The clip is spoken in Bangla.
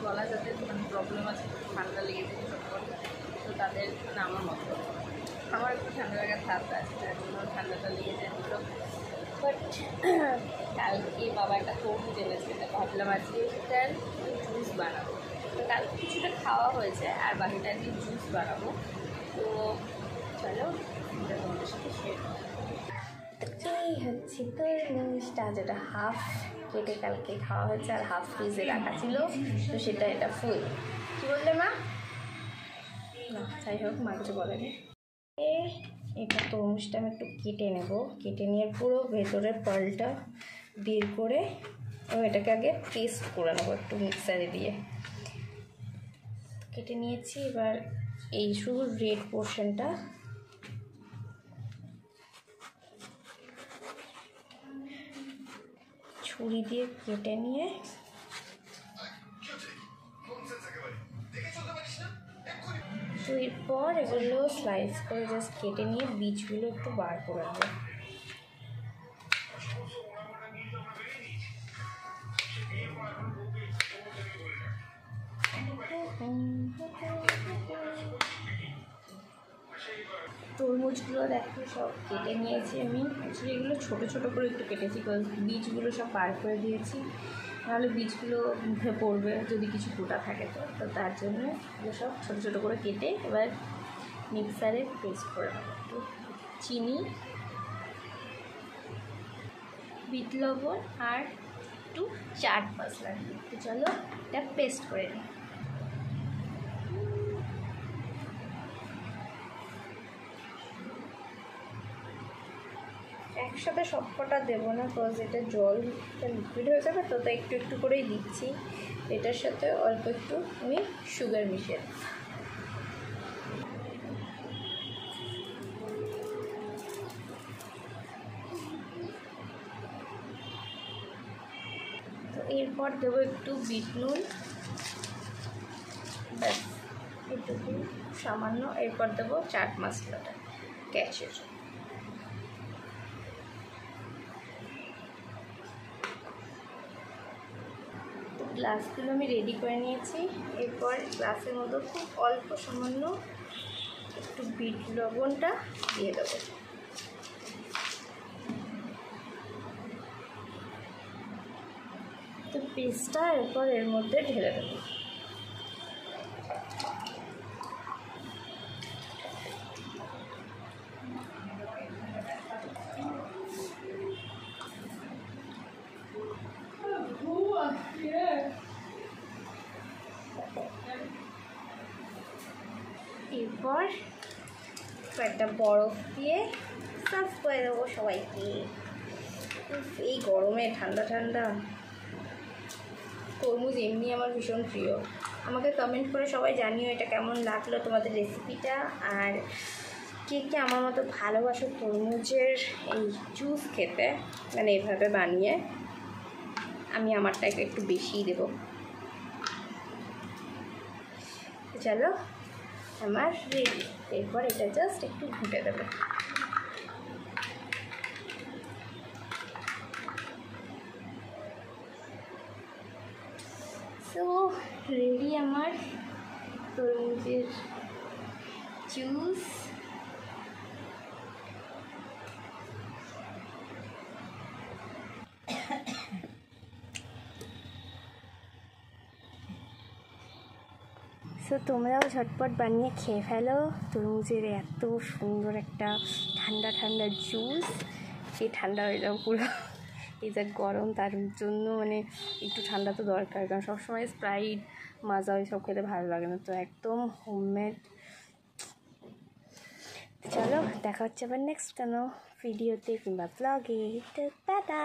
গলা যাদের মানে প্রবলেম আছে, ঠান্ডা লেগেছে চটপট, তো তাদের মানে আমার মতো আমার একটু ঠান্ডা লাগার ধাপ আছে, তার জন্য ঠান্ডাটা লেগে যায় দুটো। বাট কালকে বাবা একটা তরমুজ এনেছে, ভাবলাম আজকে সেটার জুস বানাবো। তো কালকে কিছুটা খাওয়া হয়েছে আর বাকিটা আজকে জুস বানাবো। তো চলো এটা তোমাদের সাথে শেয়ার করবো। এই হচ্ছে তরমুজটা, যেটা হাফ কেটে কালকে খাওয়া হয়েছে আর হাফ ফ্রিজে রাখা ছিল, তো সেটা এটা ফুল। কী বললে মা? না যাই হোক, মা কিছু বলেনি। এটা তরমুজটা আমি একটু কেটে নেব, কেটে নিয়ে পুরো ভেতরের পালটা বের করে আমি এটাকে আগে পেস্ট করে নেবো একটু মিক্সারে দিয়ে। কেটে নিয়েছি, এবার এই শুধু রেড পোর্শনটা ছুরি দিয়ে কেটে নিয়ে তো এরপর এগুলো স্লাইস করে জাস্ট কেটে নিয়ে বীজগুলো একটু বার করে নেব। তরমুজগুলো দেখো সব কেটে নিয়েছি আমি, অ্যাকচুয়ালি এগুলো ছোটো ছোটো করে একটু কেটেছি, কারণ বীজগুলো সব বার করে দিয়েছি, নাহলে বীজগুলো মুখে পড়বে যদি কিছু গোটা থাকে। তো তার জন্য এগুলো সব ছোটো ছোটো করে কেটে এবার মিক্সারে পেস্ট করে নেবো। একটু চিনি, বিট লবণ আর একটু চাট মশলা দিয়ে, তো চলো এটা পেস্ট করে নিই। একসাথে সবকটা দেবো না, বিকজ এটা জলটা লিকুইড হয়ে যাবে, তো তাই একটু একটু করেই দিচ্ছি। এটার সাথে অল্প একটু আমি সুগার মিশিয়ে দিই। তো এরপর দেবো একটু বিট নুন, ব্যাস একটু সামান্য। এরপর দেবো চাট মশলাটা ক্যাচের। গ্লাসগুলো আমি রেডি করে নিয়েছি। এরপর গ্লাসের মধ্যে খুব অল্প সামান্য একটু বিট লবণটা দিয়ে দেবো। তো পেস্টটা এরপর এর মধ্যে ঢেলে দেবো। এরপর একটা বরফ দিয়ে সার্ভ করে দেবো সবাইকে। এই গরমে ঠান্ডা ঠান্ডা তরমুজ এমনি আমার ভীষণ প্রিয়। আমাকে কমেন্ট করে সবাই জানিও এটা কেমন লাগলো তোমাদের রেসিপিটা, আর কে কে আমার মতো ভালোবাসো তরমুজের এই জুস খেতে, মানে এভাবে বানিয়ে। আমি আমারটাকে একটু বেশিই দেবো। চলো আমার রেডি। এরপর এটা জাস্ট একটু ঘুটে দেবো। সো রেডি আমার তরমুজের জুস। সো তোমরাও ঝটপট বানিয়ে খেয়ে ফেলো তরমুজের এত সুন্দর একটা ঠান্ডা ঠান্ডা জুস। এই ঠান্ডা হয়ে যাও পুরো, এই যা গরম তার জন্য মানে একটু ঠান্ডা তো দরকার, কারণ সবসময় স্প্রাইট মাজা ওইসব খেতে ভালো লাগে না, তো একদম হোমমেড। চলো দেখা হচ্ছে আবার নেক্সট কোনো ভিডিওতে কিংবা ব্লগে। টাটা।